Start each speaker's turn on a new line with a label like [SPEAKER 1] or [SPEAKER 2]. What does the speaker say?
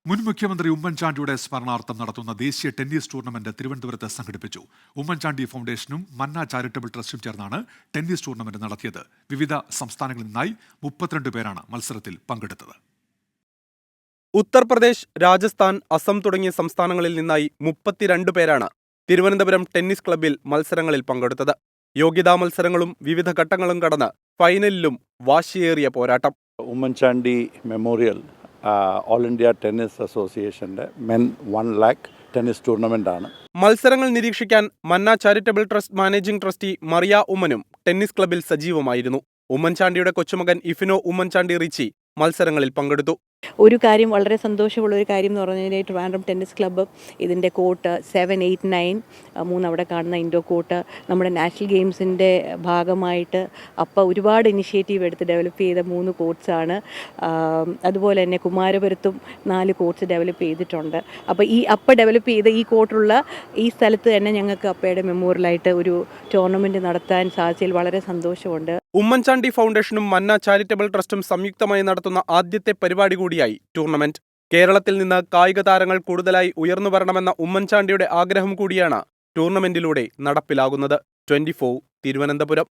[SPEAKER 1] മുൻ മുഖ്യമന്ത്രി ഉമ്മൻചാണ്ടിയുടെ സ്മരണാർത്ഥം നടത്തുന്ന ദേശീയ ടെന്നീസ് ടൂർണമെന്റ് തിരുവനന്തപുരത്ത് സംഘടിപ്പിച്ചു. ഉമ്മൻചാണ്ടി ഫൗണ്ടേഷനും മന്ന ചാരിറ്റബിൾ ട്രസ്റ്റും ചേർന്നാണ് ടെന്നീസ് ടൂർണമെന്റ് നടത്തിയത്. വിവിധ സംസ്ഥാനങ്ങളിൽ നിന്നായി 32 പേരാണ് മത്സരത്തിൽ പങ്കെടുത്തത്.
[SPEAKER 2] ഉത്തർപ്രദേശ്, രാജസ്ഥാൻ, അസം തുടങ്ങിയ സംസ്ഥാനങ്ങളിൽ നിന്നായി 32 പേരാണ് തിരുവനന്തപുരം ടെന്നീസ് ക്ലബ്ബിൽ മത്സരങ്ങളിൽ പങ്കെടുത്തത്. യോഗ്യതാ മത്സരങ്ങളും വിവിധ ഘട്ടങ്ങളും കടന്ന് ഫൈനലിലും വാശിയേറിയ പോരാട്ടം.
[SPEAKER 3] Oommen Chandy memorial all India tennis അസോസിയേഷൻ്റെ മെൻ 1 lakh ടെന്നീസ് ടൂർണമെൻ്റാണ്.
[SPEAKER 2] മത്സരങ്ങൾ നിരീക്ഷിക്കാൻ Manna charitable trust managing trustee Mariya ഉമ്മനും ടെന്നീസ് ക്ലബ്ബിൽ സജീവമായിരുന്നു. ഉമ്മൻചാണ്ടിയുടെ കൊച്ചുമകൻ ഇഫിനോ ഉമ്മൻചാണ്ടി റിച്ചി മത്സരങ്ങളിൽ പങ്കെടുത്തു.
[SPEAKER 4] ഒരു കാര്യം, വളരെ സന്തോഷമുള്ള ഒരു കാര്യം എന്ന് പറഞ്ഞാൽ ട്രിവാൻഡ്രം ടെന്നീസ് ക്ലബ്ബ് ഇതിൻ്റെ കോർട്ട് 7, 8, 9 അവിടെ കാണുന്ന ഇൻഡോർ കോർട്ട് നമ്മുടെ നാഷണൽ ഗെയിംസിൻ്റെ ഭാഗമായിട്ട് ഒരുപാട് ഇനിഷ്യേറ്റീവ് എടുത്ത് ഡെവലപ്പ് ചെയ്ത 3 കോർട്ട്സാണ്. അതുപോലെ തന്നെ കുമാരപുരത്തും 4 കോർട്ട്സ് ഡെവലപ്പ് ചെയ്തിട്ടുണ്ട്. അപ്പോൾ ഡെവലപ്പ് ചെയ്ത ഈ കോർട്ടുള്ള ഈ സ്ഥലത്ത് തന്നെ ഞങ്ങൾക്ക് അപ്പയുടെ മെമ്മോറിയലായിട്ട് ഒരു ടൂർണമെൻറ്റ് നടത്താൻ സാധിച്ചതിൽ വളരെ സന്തോഷമുണ്ട്.
[SPEAKER 2] ഉമ്മൻചാണ്ടി ഫൗണ്ടേഷനും മന്ന ചാരിറ്റബിൾ ട്രസ്റ്റും സംയുക്തമായി നടത്തുന്ന ആദ്യത്തെ പരിപാടി കൂടിയായി ടൂർണമെന്റ്. കേരളത്തിൽ നിന്ന് കായിക താരങ്ങൾ കൂടുതലായി ഉയർന്നു വരണമെന്ന ഉമ്മൻചാണ്ടിയുടെ ആഗ്രഹം കൂടിയാണ് ടൂർണമെന്റിലൂടെ നടപ്പിലാകുന്നത്. 24 തിരുവനന്തപുരം.